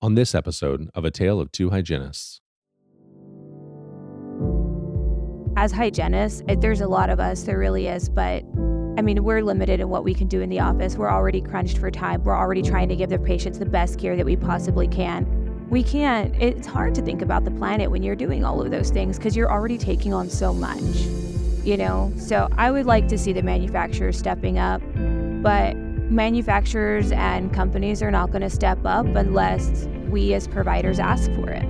on this episode of A Tale of Two Hygienists. As hygienists, there's a lot of us, there really is, but I mean, we're limited in what we can do in the office. We're already crunched for time. We're already trying to give the patients the best care that we possibly can. It's hard to think about the planet when you're doing all of those things because you're already taking on so much, So I would like to see the manufacturers stepping up, but manufacturers and companies are not going to step up unless we as providers ask for it.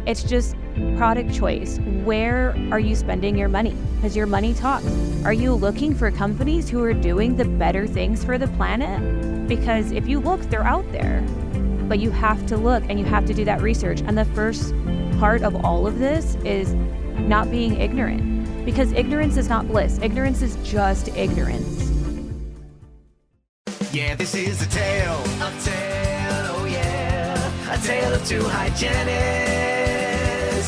It's just product choice. Where are you spending your money? Because your money talks. Are you looking for companies who are doing the better things for the planet? Because if you look, they're out there. But you have to look and you have to do that research. And the first part of all of this is not being ignorant. Because ignorance is not bliss. Ignorance is just ignorance. Yeah, this is a tale, oh yeah, a tale of two hygienists.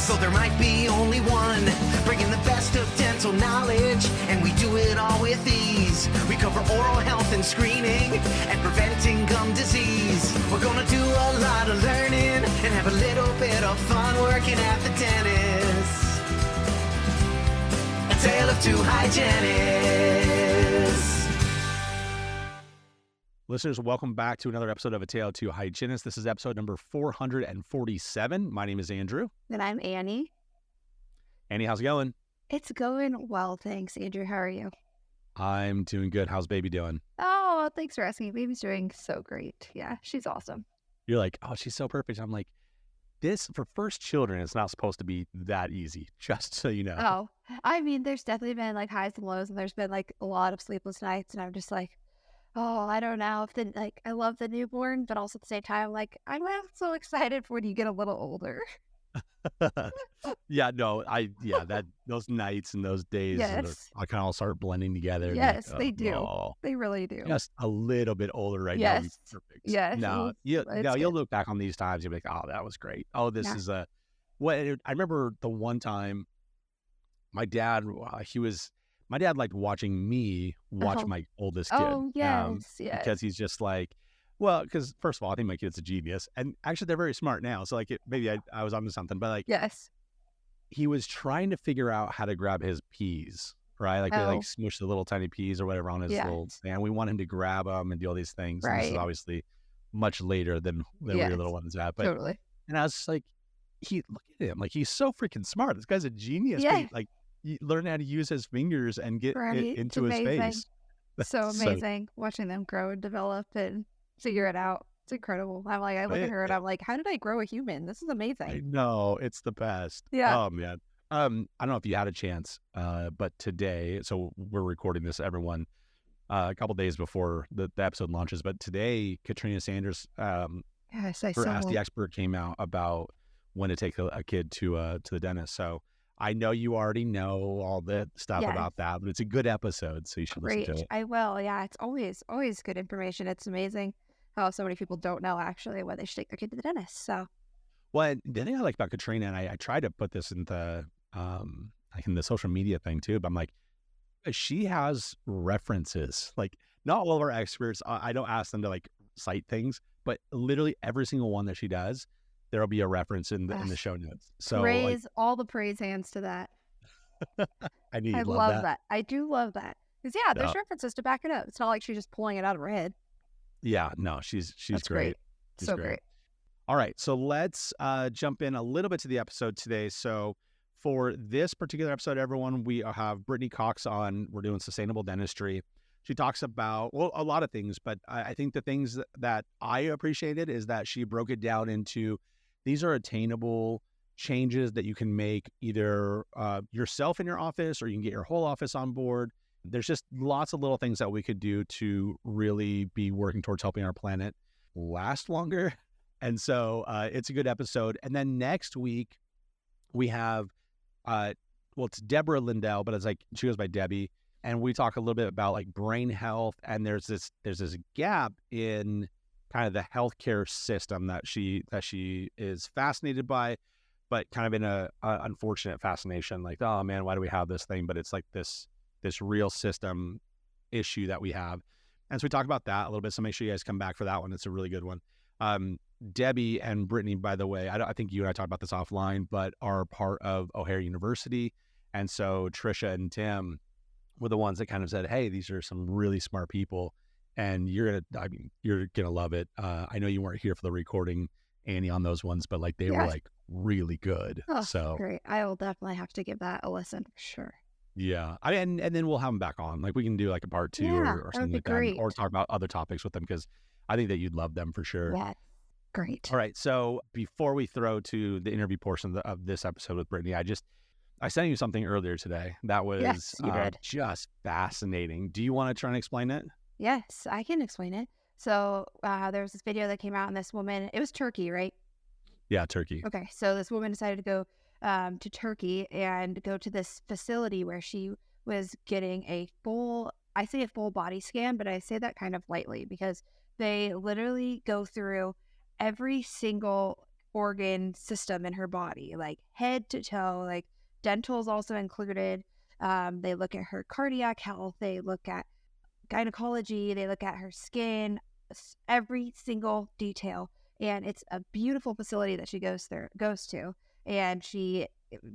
So there might be only one, bringing the best of dental knowledge, and we do it all with ease. We cover oral health and screening, and preventing gum disease. We're gonna do a lot of learning, and have a little bit of fun working at the dentist. A tale of two hygienists. Listeners, welcome back to another episode of A Tale of Two Hygienists. This is episode number 447. My name is Andrew. And I'm Annie. Annie, how's it going? It's going well, thanks. Andrew, how are you? I'm doing good. How's baby doing? Oh, thanks for asking. Baby's doing so great. Yeah, she's awesome. You're like, oh, she's so perfect. I'm like, this, for first children, it's not supposed to be that easy, just so you know. Oh, I mean, there's definitely been like highs and lows, and there's been like a lot of sleepless nights, and I'm just like, oh, I don't know if I love the newborn, but also at the same time, I'm not so excited for when you get a little older. Those nights and those days, Yes. I kind of all start blending together. Yes, like, they do. Oh, They really do. just a little bit older right Yes. now. Perfect. Yes. No, It's you'll good. look back on these times. You'll be like, oh, that was great. Oh, this Yeah. is I remember the one time my dad liked watching me watch Uh-huh. my oldest kid. Oh, yes. Because he's just like, well, because first of all, I think my kid's a genius, and actually they're very smart now. So maybe I was onto something, but Yes. he was trying to figure out how to grab his peas, right? They Oh. smush the little tiny peas or whatever on his Yeah. little stand. We want him to grab them and do all these things. And this is Right. obviously much later than where your Yes. little one's at. But Totally. and I was just like, look at him, he's so freaking smart. This guy's a genius. Yeah. But he learn how to use his fingers and get Right. it It's into his amazing. face. So amazing watching them grow and develop and figure it out. It's incredible. I look at her and I'm like, how did I grow a human? This is I amazing. know, it's the best. Yeah. Oh man. I don't know if you had a chance, but today, so we're recording this, everyone, a couple days before the episode launches. But today, Katrina Sanders, Yes, I her saw. Ask the Expert came out about when to take a kid to the dentist. So I know you already know all the stuff Yes. about that, but it's a good episode, so you should listen Great. to it. I will. Yeah, it's always good information. It's amazing how so many people don't know actually when they should take their kid to the dentist. So Well, the thing I like about Katrina, and I try to put this in the social media thing too, but I'm like, she has references. Like, not all of our experts, I don't ask them to cite things, but literally every single one that she does, there'll be a reference in the show notes. So all the praise hands to that. I need I love love that. that. I do love that. Because there's Yeah. references to back it up. It's not like she's just pulling it out of her head. Yeah, no, she's That's great. She's So great. All right, so let's jump in a little bit to the episode today. So for this particular episode, everyone, we have Brittany Cox on. We're doing sustainable dentistry. She talks about, well, a lot of things, but I think the things that I appreciated is that she broke it down into these are attainable changes that you can make either yourself in your office, or you can get your whole office on board. There's just lots of little things that we could do to really be working towards helping our planet last longer. And so it's a good episode. And then next week we have, it's Deborah Lindell, but she goes by Debbie. And we talk a little bit about brain health. And there's this gap in kind of the healthcare system that she is fascinated by, but kind of in a unfortunate fascination. Like, oh man, why do we have this thing? But it's like this real system issue that we have. And so we talk about that a little bit. So make sure you guys come back for that one. It's a really good one. Debbie and Brittany, by the way, I think you and I talked about this offline, but are part of O'Hare University. And so Trisha and Tim were the ones that kind of said, hey, these are some really smart people and you're gonna love it. I know you weren't here for the recording, Annie, on those ones, but like they were like really good. Oh, so great. I will definitely have to give that a listen for sure. Yeah. And then we'll have them back on. Like we can do like a part 2 or something like that, or talk about other topics with them, because I think that you'd love them for sure. Yeah. Great. All right. So before we throw to the interview portion of this episode with Brittany, I sent you something earlier today that was just fascinating. Do you want to try and explain it? Yes, I can explain it. So there was this video that came out, and this woman, it was Turkey, right? Yeah, Turkey. Okay. So this woman decided to go to Turkey and go to this facility where she was getting I say a full body scan, but I say that kind of lightly because they literally go through every single organ system in her body, like head to toe, like dental is also included. They look at her cardiac health, they look at gynecology, they look at her skin, every single detail. And it's a beautiful facility that she goes to. And she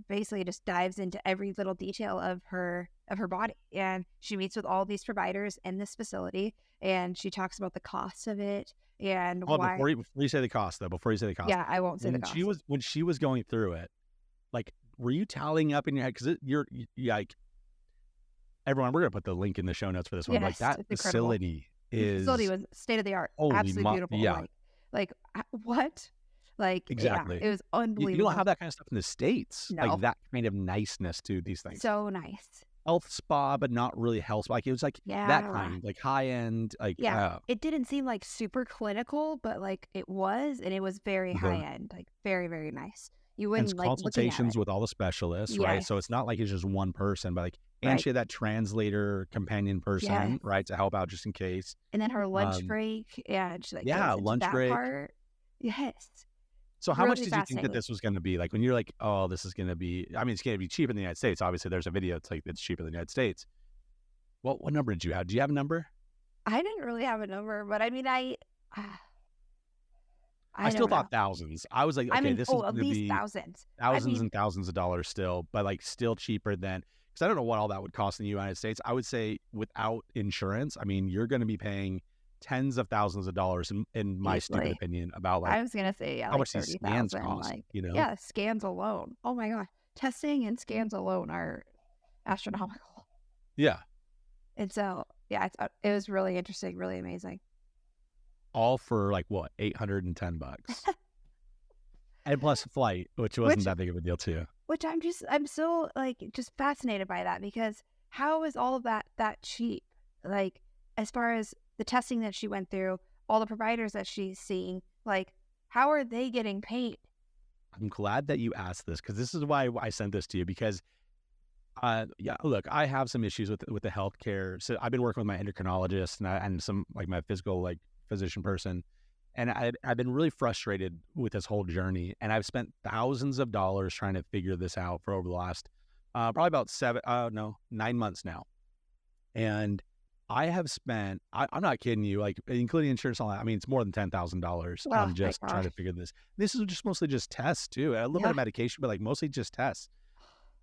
basically just dives into every little detail of her body. And she meets with all these providers in this facility, and she talks about the cost of it and why. Before you say the cost, Yeah, I won't say the cost. When she was going through it, like, were you tallying up in your head? Because you're like, everyone, we're gonna put the link in the show notes for this one. Like that facility was state of the art, absolutely beautiful. Yeah, like what? Like exactly. Yeah, it was unbelievable. You don't have that kind of stuff in the States. No. Like that kind of niceness to these things. So nice. Health spa, but not really health spa. Like it was like that kind, like high end. Like it didn't seem like super clinical, but like it was, and it was very high end, like very, very nice. You wouldn't and like consultations with all the specialists, right? So it's not like it's just one person, but like, and she had that translator companion person, right, to help out just in case. And then her lunch break, and she like lunch break. Part. Yes. So how much did you think that this was going to be? Like when you're like, oh, this is going to be, I mean, it's going to be cheap in the United States. Obviously, there's a video it's like it's cheap in the United States. Well, what number did you have? Do you have a number? I didn't really have a number, but I mean, I still thought thousands. I was like, okay, this is going to be thousands and thousands of dollars still, but like still cheaper than, because I don't know what all that would cost in the United States. I would say without insurance, I mean, you're going to be paying tens of thousands of dollars in my stupid opinion about like, I was going to say, how much these scans cost, like, you know? Yeah, scans alone. Oh my God. Testing and scans alone are astronomical. Yeah. And so, yeah, it was really interesting, really amazing. All for like what, $810 and plus flight, which wasn't that big of a deal too. Which I'm so like just fascinated by that, because how is all of that cheap? Like as far as the testing that she went through, all the providers that she's seeing, like how are they getting paid? I'm glad that you asked this, because this is why I sent this to you, because look, I have some issues with the healthcare. So I've been working with my endocrinologist and some like my physical like physician person, and I've been really frustrated with this whole journey, and I've spent thousands of dollars trying to figure this out for over the last probably about 9 months now. And I have spent, I'm not kidding you, like including insurance and all that, I mean, it's more than $10,000 on just trying to figure this. This is just mostly just tests too, a little bit of medication, but like mostly just tests.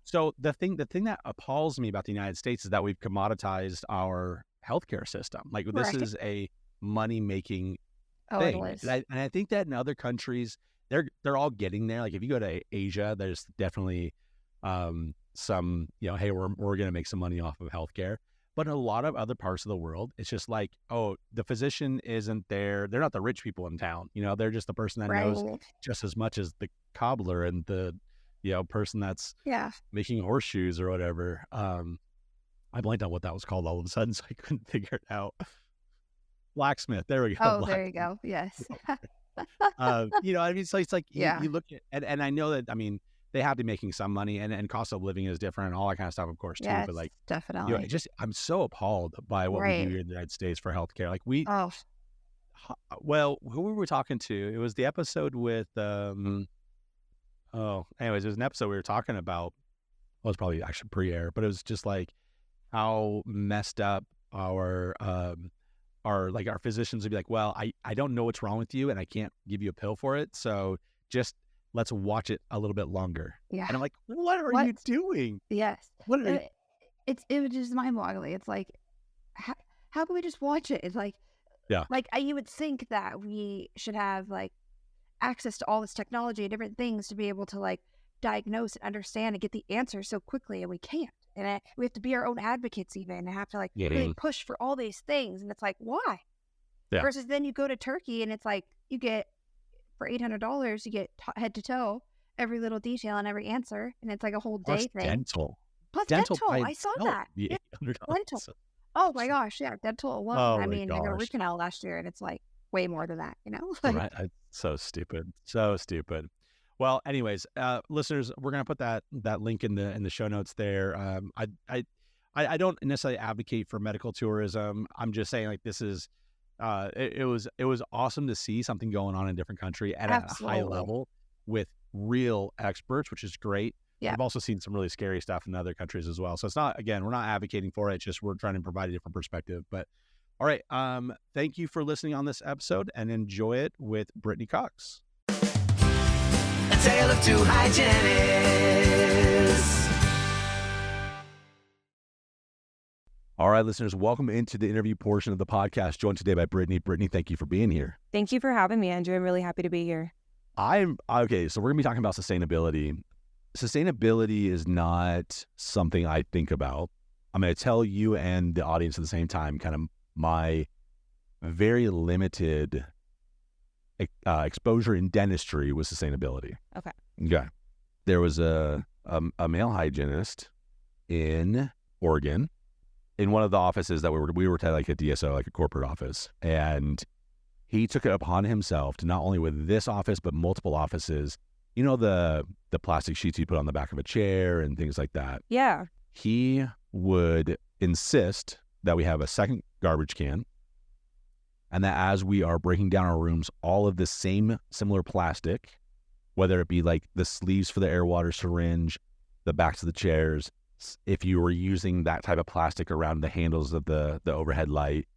So the thing that appalls me about the United States is that we've commoditized our healthcare system. Like this is a money-making thing. And I think that in other countries, they're all getting there. Like if you go to Asia, there's definitely some, hey, we're going to make some money off of healthcare. But in a lot of other parts of the world, it's just like, oh, the physician isn't there. They're not the rich people in town. They're just the person that knows just as much as the cobbler and the, person that's making horseshoes or whatever. I blanked on what that was called all of a sudden, so I couldn't figure it out. Blacksmith. There we go. Oh, there you go. Yes. I mean, so it's like you look at, and I know that, I mean, they have to be making some money, and cost of living is different and all that kind of stuff, of course, too. Yes, but like, definitely. I'm so appalled by what we do here in the United States for healthcare. Like well, who were we talking to? It was the episode with, anyways, it was an episode we were talking about. Well, it was probably actually pre-air, but it was just like how messed up our our physicians would be like, well, I don't know what's wrong with you and I can't give you a pill for it. So just let's watch it a little bit longer. Yeah. And I'm like, what are you doing? Yes. What are you? It was just mind-boggling. It's like, how can we just watch it? It's like, Yeah. Like you would think that we should have like access to all this technology and different things to be able to like diagnose and understand and get the answers so quickly, and we can't. And we have to be our own advocates even, and have to like really push for all these things. And it's like, why? Yeah. Versus then you go to Turkey and it's like you get for $800 you get head to toe every little detail and every answer, and it's like a whole day thing. Dental. Plus dental. I saw itself, that. the Yeah. $800. Dental. Oh my gosh, yeah, dental alone. Oh I my mean, I got a root gosh. canal last year, and it's like way more than that, you know? Like, Right. So stupid. So stupid. Well, anyways, listeners, we're gonna put that link in the show notes there. I don't necessarily advocate for medical tourism. I'm just saying, like, this is it was awesome to see something going on in a different country and at a high Absolutely. level with real experts, which is great. Yeah. I've also seen some really scary stuff in other countries as well. So it's not, again, we're not advocating for it. It's just we're trying to provide a different perspective. But all right, thank you for listening on this episode, and enjoy it with Brittany Cox. A tale of two hygienists. All right, listeners, welcome into the interview portion of the podcast, joined today by Brittany. Brittany, thank you for being here. Thank you for having me, Andrew. I'm really happy to be here. Okay, so we're going to be talking about sustainability. Sustainability is not something I think about. I'm going to tell you and the audience at the same time kind of my very limited exposure in dentistry with sustainability. Okay. There was a male hygienist in Oregon, in one of the offices that we were like a DSO, like a corporate office, and he took it upon himself to not only with this office but multiple offices. You know, the plastic sheets you put on the back of a chair and things like that. Yeah. He would insist that we have a second garbage can, and that as we are breaking down our rooms, all of the same similar plastic, whether it be like the sleeves for the air water syringe, the backs of the chairs, if you were using that type of plastic around the handles of the overhead light,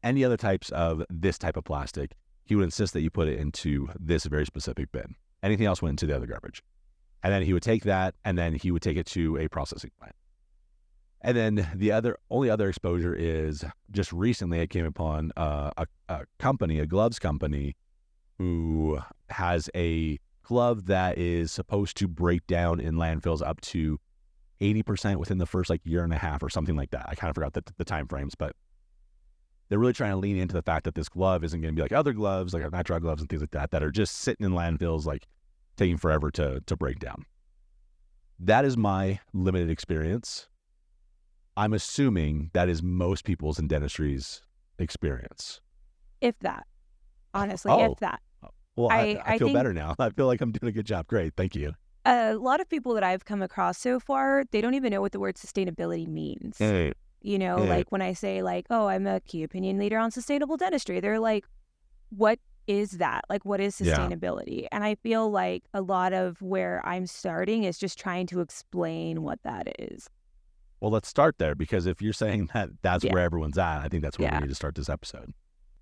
any other types of this type of plastic, he would insist that you put it into this very specific bin. Anything else went into the other garbage. And then he would take that, and then he would take it to a processing plant. And then the only other exposure is just recently I came upon a company, a gloves company, who has a glove that is supposed to break down in landfills up to 80% within the first like year and a half or something like that. I kind of forgot the time frames, but they're really trying to lean into the fact that this glove isn't going to be like other gloves, like nitrile gloves and things like that are just sitting in landfills, like taking forever to break down. That is my limited experience. I'm assuming that is most people's in dentistry's experience. If that. Honestly, Oh. if that. Well, I I feel think- better now. I feel like I'm doing a good job. Great. Thank you. A lot of people that I've come across so far, they don't even know what the word sustainability means. You know, Yeah. like when I say like, oh, I'm a key opinion leader on sustainable dentistry, they're like, what is that? Like, what is Yeah. sustainability? And I feel like a lot of where I'm starting is just trying to explain what that is. Well, let's start there, because if you're saying that that's Yeah. where everyone's at, I think that's where Yeah. we need to start this episode.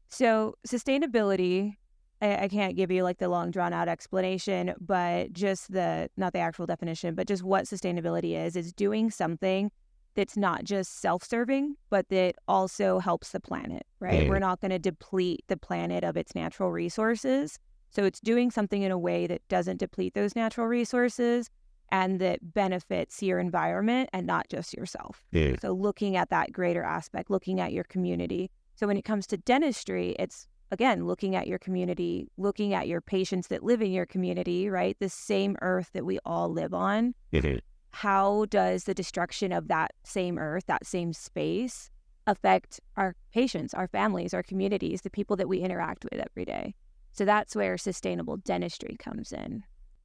So sustainability, I can't give you like the long drawn out explanation, but just not the actual definition, but just what sustainability is doing something that's not just self-serving, but that also helps the planet, right? Yeah. We're not going to deplete the planet of its natural resources. So it's doing something in a way that doesn't deplete those natural resources and that benefits your environment and not just yourself. Yeah. So looking at that greater aspect, looking at your community. So when it comes to dentistry, it's, again, looking at your community, looking at your patients that live in your community, right? The same earth that we all live on. How does the destruction of that same earth, that same space, affect our patients, our families, our communities, the people that we interact with every day? So that's where sustainable dentistry comes in.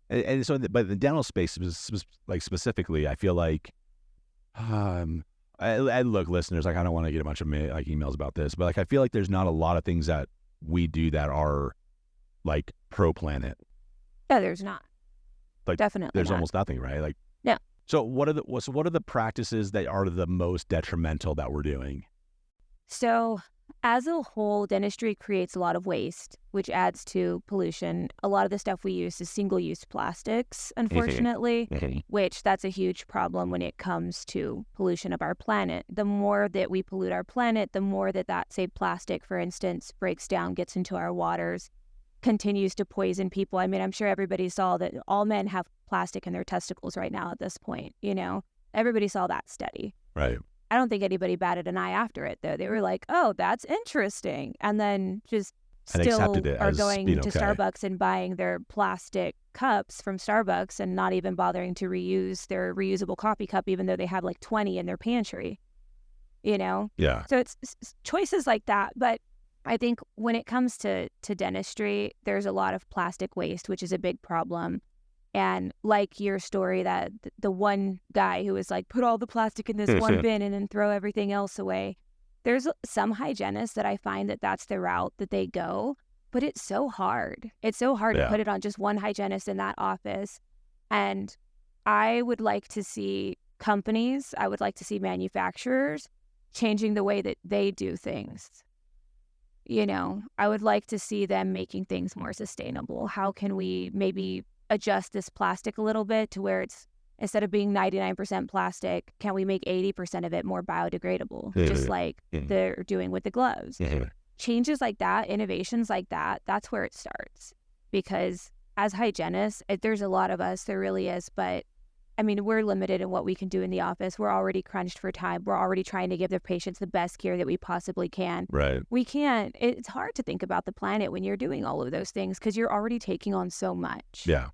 And so, but the dental space, like specifically, I feel like, and look, listeners, like I don't want to get a bunch of like emails about this, but like I feel like there's not a lot of things that we do that are like pro planet. No, there's not. Like, Definitely There's not. almost nothing, right? Like, No. So what are the practices that are the most detrimental that we're doing? So As a whole, dentistry creates a lot of waste, which adds to pollution. A lot of the stuff we use is single-use plastics, unfortunately, which that's a huge problem when it comes to pollution of our planet. The more that we pollute our planet, the more that, say, plastic, for instance, breaks down, gets into our waters, continues to poison people. I mean, I'm sure everybody saw that all men have plastic in their testicles right now at this point, Everybody saw that study. Right. I don't think anybody batted an eye after it, though. They were like, oh, that's interesting. And then just still are going to Starbucks and buying their plastic cups from Starbucks and not even bothering to reuse their reusable coffee cup, even though they have like 20 in their pantry, Yeah. So it's choices like that. But I think when it comes to dentistry, there's a lot of plastic waste, which is a big problem. And like your story, that the one guy who was like, put all the plastic in this one bin and then throw everything else away. There's some hygienists that I find that that's the route that they go, but it's so hard. It's so hard to put it on just one hygienist in that office. And I would like to see companies, I would like to see manufacturers changing the way that they do things. I would like to see them making things more sustainable. How can we maybe adjust this plastic a little bit to where it's, instead of being 99% plastic, can we make 80% of it more biodegradable, just like they're doing with the gloves? Changes like that, innovations like that, that's where it starts. Because as hygienists, there's a lot of us, there really is, but I mean, we're limited in what we can do in the office. We're already crunched for time. We're already trying to give the patients the best care that we possibly can. Right. We can't, it's hard to think about the planet when you're doing all of those things because you're already taking on so much. Yeah.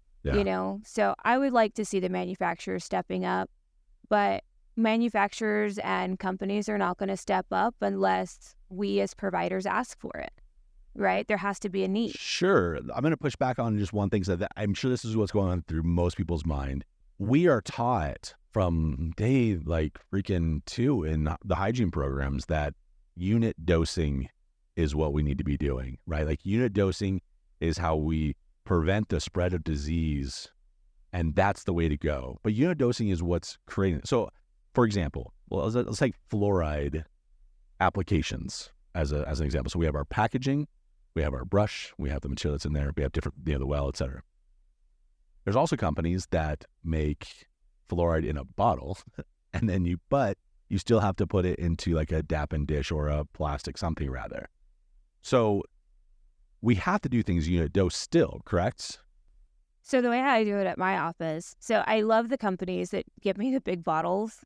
So I would like to see the manufacturers stepping up, but manufacturers and companies are not going to step up unless we as providers ask for it, right? There has to be a need. Sure. I'm going to push back on just one thing. So that I'm sure this is what's going on through most people's mind. We are taught from day like freaking 2 in the hygiene programs that unit dosing is what we need to be doing, right? Like unit dosing is how we prevent the spread of disease, and that's the way to go. But unit dosing is what's creating it. So, for example, let's take fluoride applications as an example. So we have our packaging, we have our brush, we have the material that's in there, we have different, the well, et cetera. There's also companies that make fluoride in a bottle, and then you still have to put it into like a dap and dish or a plastic something rather. So we have to do things unit dose still, correct? So the way I do it at my office, so I love the companies that give me the big bottles.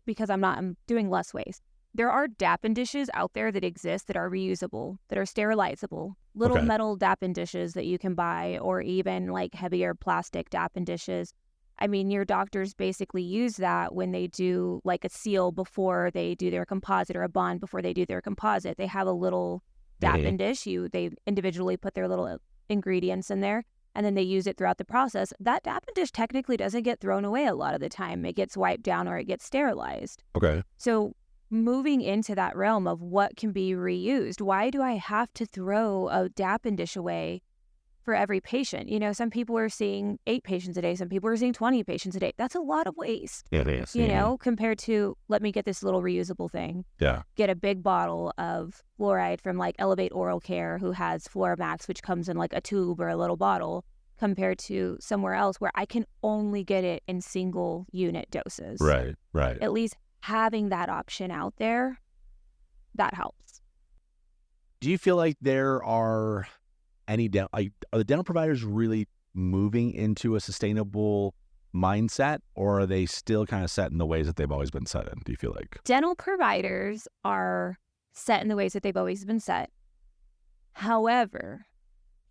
Because I'm doing less waste. There are dap and dishes out there that exist that are reusable, that are sterilizable, little metal dap and dishes that you can buy, or even like heavier plastic dap and dishes. I mean, your doctors basically use that when they do like a seal before they do their composite, or a bond before they do their composite. They have a little dap and dish. They individually put their little ingredients in there, and then they use it throughout the process. That dap and dish technically doesn't get thrown away a lot of the time. It gets wiped down or it gets sterilized. Okay. So moving into that realm of what can be reused, why do I have to throw a dap and dish away for every patient? Some people are seeing 8 patients a day. Some people are seeing 20 patients a day. That's a lot of waste, compared to, let me get this little reusable thing. Yeah. Get a big bottle of fluoride from like Elevate Oral Care, who has Fluoramax, which comes in like a tube or a little bottle, compared to somewhere else where I can only get it in single unit doses. Right. At least having that option out there, that helps. Do you feel like there are any are the dental providers really moving into a sustainable mindset, or are they still kind of set in the ways that they've always been set in? Do you feel like dental providers are set in the ways that they've always been set? However,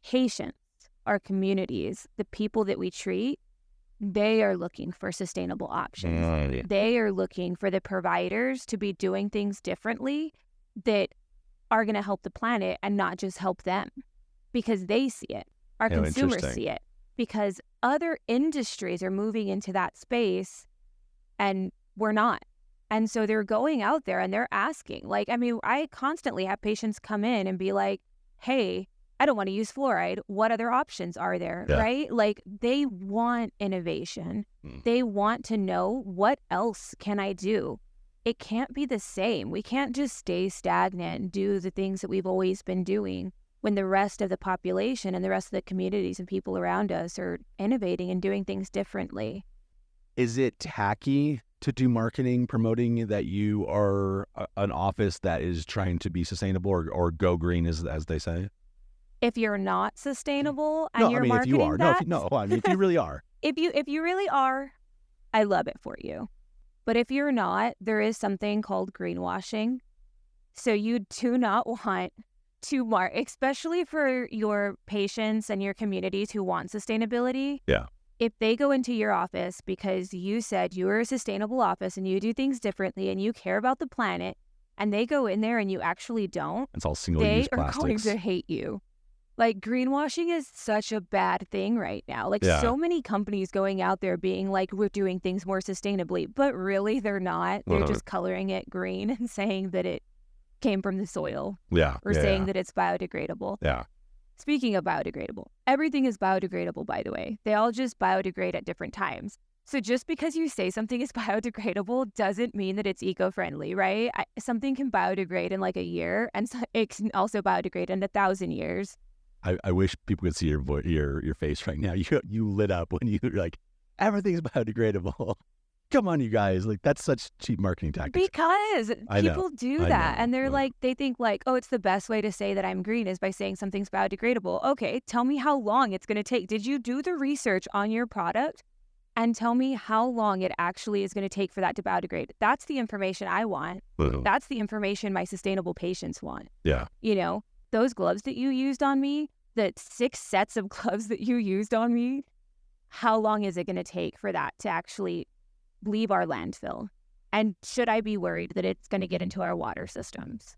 patients, our communities, the people that we treat, they are looking for sustainable options. They are looking for the providers to be doing things differently that are going to help the planet and not just help them, because they see it. Our consumers see it, because other industries are moving into that space and we're not. And so they're going out there and they're asking, I constantly have patients come in and be like, hey, I don't want to use fluoride. What other options are there, right? Like, they want innovation. They want to know, what else can I do? it can't be the same. We can't just stay stagnant and do the things that we've always been doing when the rest of the population and the rest of the communities and people around us are innovating and doing things differently. Is it tacky to do marketing promoting that you are an office that is trying to be sustainable or go green, as they say? If you're not sustainable and you're marketing if you are, that, if you really are, if you really are, I love it for you. But if you're not, there is something called greenwashing. So you do not want to especially for your patients and your communities who want sustainability. Yeah. If they go into your office because you said you are a sustainable office and you do things differently and you care about the planet, and they go in there and you actually don't, it's all single-use they are going plastics. to hate you. Like, greenwashing is such a bad thing right now. Like, so many companies going out there being like, we're doing things more sustainably, but really they're not. They're just coloring it green and saying that it came from the soil. Or saying that it's biodegradable. Yeah. Speaking of biodegradable, everything is biodegradable, by the way. They all just biodegrade at different times. So just because you say something is biodegradable doesn't mean that it's eco-friendly, right? Something can biodegrade in like a year, and it can also biodegrade in 1,000 years. I wish people could see your face right now. You lit up when you were like, everything's biodegradable. Come on, you guys. Like, that's such cheap marketing tactics. Because people do that. And they're like, they think like, oh, it's the best way to say that I'm green is by saying something's biodegradable. Okay, tell me how long it's going to take. Did you do the research on your product? And tell me how long it actually is going to take for that to biodegrade. That's the information I want. That's the information my sustainable patients want. Yeah. You know, those gloves that you used on me, the 6 sets of gloves that you used on me, how long is it going to take for that to actually leave our landfill? And should I be worried that it's going to get into our water systems?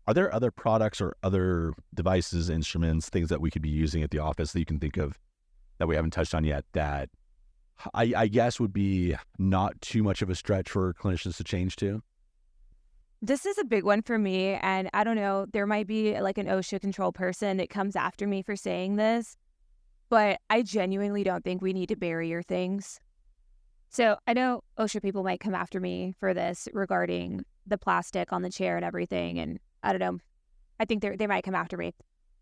Are there other products or other devices, instruments, things that we could be using at the office that you can think of that we haven't touched on yet that I guess would be not too much of a stretch for clinicians to change to? This is a big one for me, and I don't know, there might be like an OSHA control person that comes after me for saying this, but I genuinely don't think we need to barrier things. So I know OSHA people might come after me for this regarding the plastic on the chair and everything, and I don't know, I think they might come after me.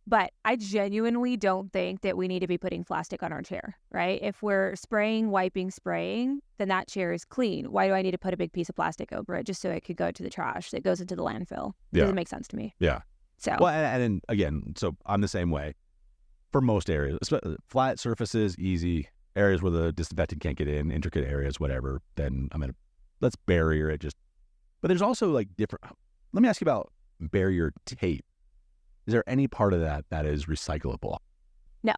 But I genuinely don't think that we need to be putting plastic on our chair, right? If we're spraying, spraying, then that chair is clean. Why do I need to put a big piece of plastic over it just so it could go to the trash that goes into the landfill? It doesn't make sense to me. Yeah. So. Well, and again, so I'm the same way. For most areas, flat surfaces, easy. Areas where the disinfectant can't get in, intricate areas, whatever, then let's barrier it just. But there's also like different, let me ask you about barrier tape. Is there any part of that is recyclable? No.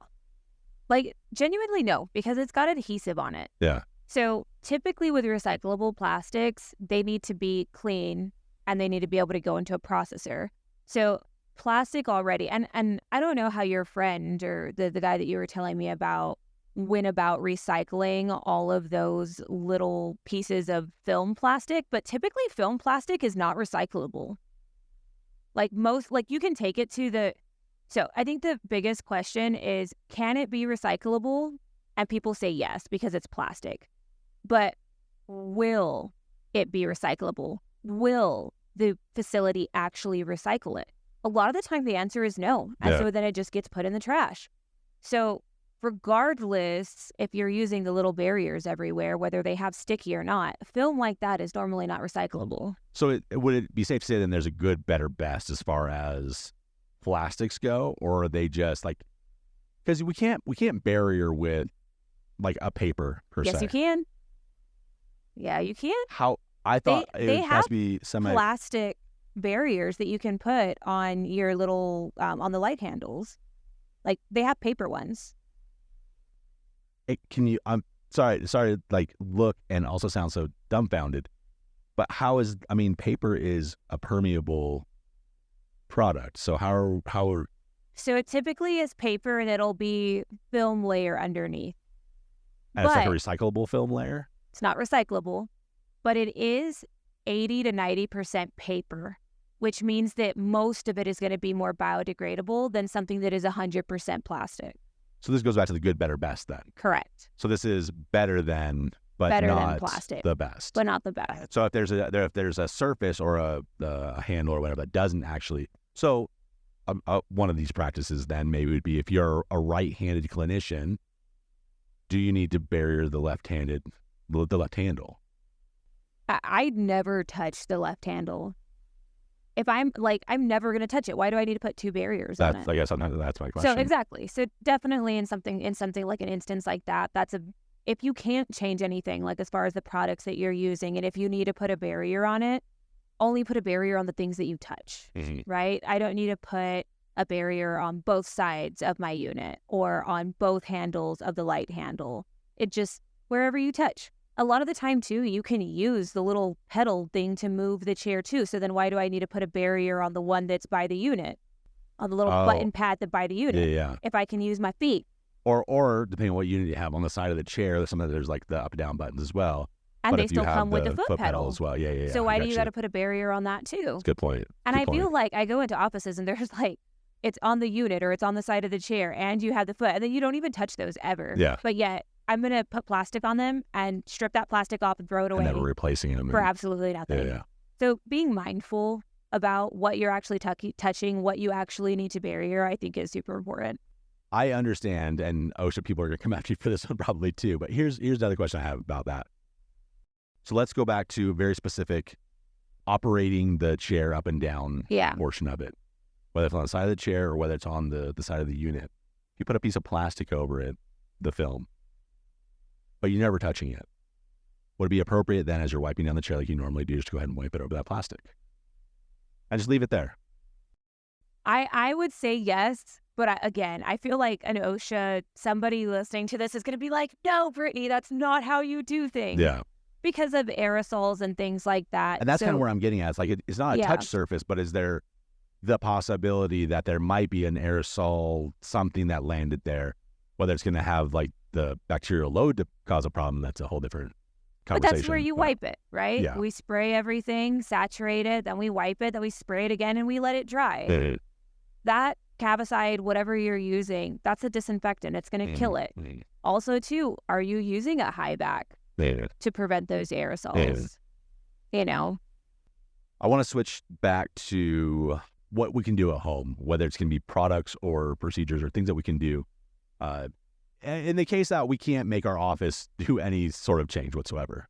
Like, genuinely no, because it's got adhesive on it. Yeah. So typically with recyclable plastics, they need to be clean and they need to be able to go into a processor. So plastic already, and I don't know how your friend or the guy that you were telling me about went about recycling all of those little pieces of film plastic, but typically film plastic is not recyclable. Like you can take it to so I think the biggest question is, can it be recyclable? And people say yes, because it's plastic. But will it be recyclable? Will the facility actually recycle it? A lot of the time the answer is no. And so then it just gets put in the trash. So regardless if you're using the little barriers everywhere, whether they have sticky or not, film like that is normally not recyclable. So would it be safe to say then there's a good, better, best as far as plastics go, or are they just like, because we can't barrier with like a paper per se? Yes, you can. Yeah, you can. How I thought they it has to be plastic barriers that you can put on your little on the light handles. Like, they have paper ones. I'm sorry, like, look and also sound so dumbfounded, but paper is a permeable product. So So it typically is paper and it'll be film layer underneath. And it's like a recyclable film layer? It's not recyclable, but it is 80 to 90% paper, which means that most of it is going to be more biodegradable than something that is 100% plastic. So this goes back to the good, better, best then. Correct. So this is better than but better than not plastic, the best. but not the best. So if there's a surface or a handle or whatever that doesn't actually, so one of these practices then maybe would be if you're a right-handed clinician, do you need to bury the left handle? I'd never touch the left handle. If I'm never going to touch it. Why do I need to put two barriers on it? I guess that's my question. So exactly. So definitely in something like an instance like that, if you can't change anything, like as far as the products that you're using, and if you need to put a barrier on it, only put a barrier on the things that you touch, right? I don't need to put a barrier on both sides of my unit or on both handles of the light handle. It just, wherever you touch. A lot of the time, too, you can use the little pedal thing to move the chair, too. So then why do I need to put a barrier on the one that's by the unit, on the little button pad that by the unit? Yeah. If I can use my feet. Or depending on what unit you have, on the side of the chair, there's like the up and down buttons as well. And but they if still you have come with the foot pedal as well. Yeah. So why do you got to put a barrier on that, too? That's a good point. And I feel like I go into offices and there's like, it's on the unit or it's on the side of the chair and you have the foot and then you don't even touch those ever. Yeah. But yet I'm going to put plastic on them and strip that plastic off and throw it away. And never replacing them. For absolutely nothing. Yeah. So being mindful about what you're actually touching, what you actually need to barrier, I think is super important. I understand, and OSHA people are going to come after you for this one probably too, but here's another question I have about that. So let's go back to very specific operating the chair up and down portion of it, whether it's on the side of the chair or whether it's on the side of the unit. If you put a piece of plastic over it, the film, but you're never touching it, would it be appropriate then as you're wiping down the chair like you normally do, just to go ahead and wipe it over that plastic? And just leave it there. I would say yes, but I feel like an OSHA, somebody listening to this is going to be like, no, Brittany, that's not how you do things. Yeah. Because of aerosols and things like that. And that's kind of where I'm getting at. It's like, it's not a touch surface, but is there the possibility that there might be an aerosol, something that landed there, whether it's going to have like the bacterial load to cause a problem? That's a whole different conversation. But that's where you wipe it, right? Yeah. We spray everything, saturate it, then we wipe it, then we spray it again, and we let it dry. That Cavicide, whatever you're using, that's a disinfectant. It's going to kill it. Also, too, are you using a high back to prevent those aerosols? You know? I want to switch back to what we can do at home, whether it's going to be products or procedures or things that we can do. In the case that we can't make our office do any sort of change whatsoever.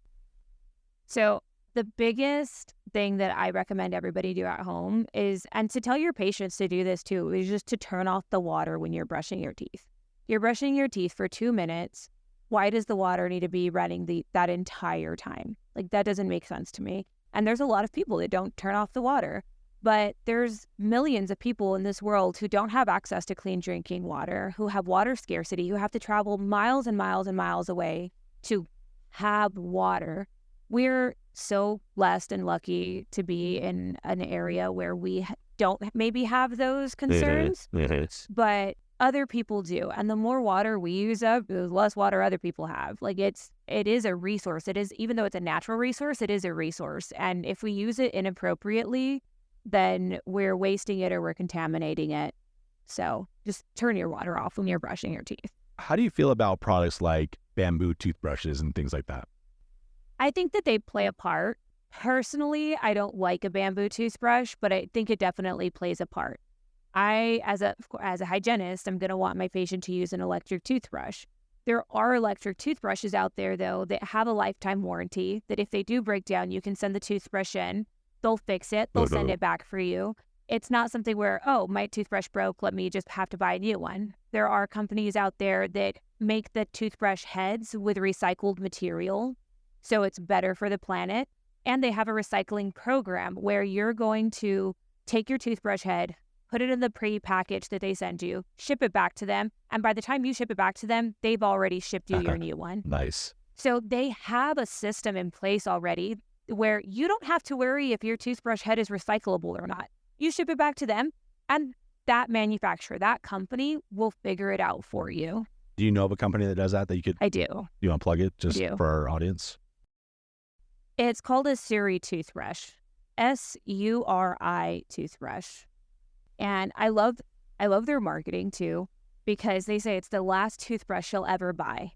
So the biggest thing that I recommend everybody do at home is, and to tell your patients to do this too, is just to turn off the water when you're brushing your teeth. You're brushing your teeth for 2 minutes. Why does the water need to be running that entire time? Like, that doesn't make sense to me. And there's a lot of people that don't turn off the water. But there's millions of people in this world who don't have access to clean drinking water, who have water scarcity, who have to travel miles and miles and miles away to have water. We're so blessed and lucky to be in an area where we don't maybe have those concerns, but other people do. And the more water we use up, the less water other people have. Like, it is a resource. It is, even though it's a natural resource, it is a resource. And if we use it inappropriately, then we're wasting it or we're contaminating it. So just turn your water off when you're brushing your teeth. How do you feel about products like bamboo toothbrushes and things like that? I think that they play a part. Personally, I don't like a bamboo toothbrush, but I think it definitely plays a part. I, as a hygienist, I'm going to want my patient to use an electric toothbrush. There are electric toothbrushes out there, though, that have a lifetime warranty, that if they do break down, you can send the toothbrush in. They'll fix it. They'll send it back for you. It's not something where, oh, my toothbrush broke, let me just have to buy a new one. There are companies out there that make the toothbrush heads with recycled material, so it's better for the planet. And they have a recycling program where you're going to take your toothbrush head, put it in the pre-package that they send you, ship it back to them, and by the time you ship it back to them, they've already shipped you your new one. Nice. So they have a system in place already where you don't have to worry if your toothbrush head is recyclable or not. You ship it back to them, and that manufacturer, that company will figure it out for you. Do you know of a company that does that you could? I do. You want to plug it just for our audience? It's called a Suri toothbrush, Suri toothbrush. And I love their marketing too, because they say it's the last toothbrush you'll ever buy.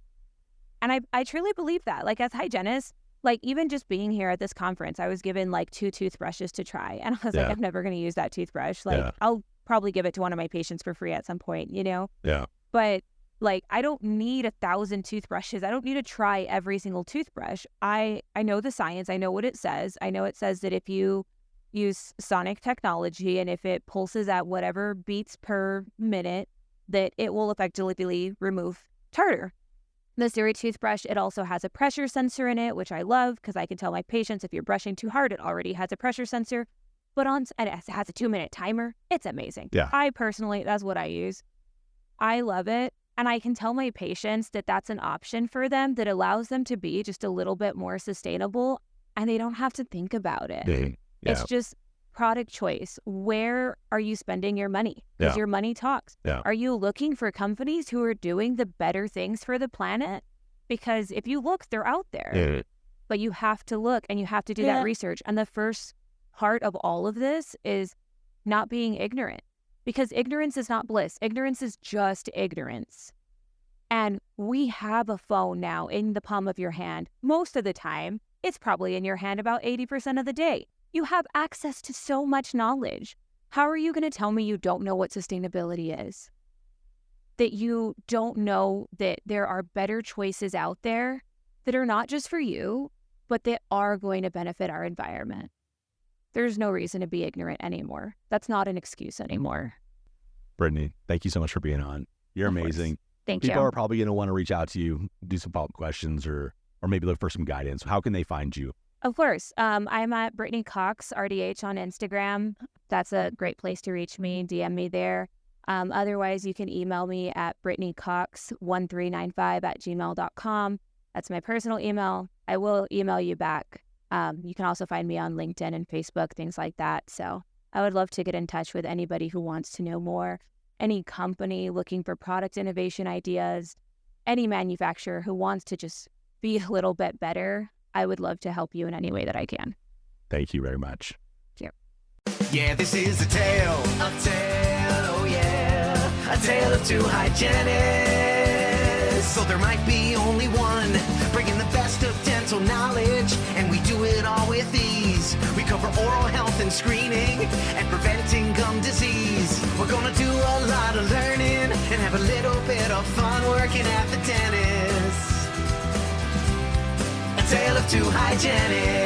And I truly believe that. Like, as hygienists, like, even just being here at this conference, I was given like 2 toothbrushes to try. And I was like, I'm never going to use that toothbrush. Like, I'll probably give it to one of my patients for free at some point, you know? Yeah. But like, I don't need 1,000 toothbrushes. I don't need to try every single toothbrush. I know the science. I know what it says. I know it says that if you use sonic technology and if it pulses at whatever beats per minute, that it will effectively remove tartar. The Siri toothbrush, it also has a pressure sensor in it, which I love because I can tell my patients if you're brushing too hard, it already has a pressure sensor. But and it has a 2-minute timer. It's amazing. Yeah. I personally, that's what I use. I love it. And I can tell my patients that that's an option for them that allows them to be just a little bit more sustainable and they don't have to think about it. It's just product choice. Where are you spending your money? Because your money talks. Are you looking for companies who are doing the better things for the planet? Because if you look, they're out there. But you have to look and you have to do that research. And the first part of all of this is not being ignorant. Because ignorance is not bliss. Ignorance is just ignorance. And we have a phone now in the palm of your hand. Most of the time, it's probably in your hand about 80% of the day. You have access to so much knowledge. How are you going to tell me you don't know what sustainability is? That you don't know that there are better choices out there that are not just for you, but that are going to benefit our environment. There's no reason to be ignorant anymore. That's not an excuse anymore. Brittany, thank you so much for being on. You're amazing. Thank you. People are probably going to want to reach out to you, do some follow-up questions, or maybe look for some guidance. How can they find you? Of course. I'm at Brittany Cox, RDH on Instagram. That's a great place to reach me. DM me there. Otherwise, you can email me at brittanycox1395@gmail.com. That's my personal email. I will email you back. You can also find me on LinkedIn and Facebook, things like that. So I would love to get in touch with anybody who wants to know more, any company looking for product innovation ideas, any manufacturer who wants to just be a little bit better. I would love to help you in any way that I can. Thank you very much. Yeah, this is a tale, oh yeah, a tale of 2 hygienists. So there might be only one, bringing the best of dental knowledge, and we do it all with ease. We cover oral health and screening, and preventing gum disease. We're gonna do a lot of learning, and have a little bit of fun working at the dentist. A tale of 2 hygienists.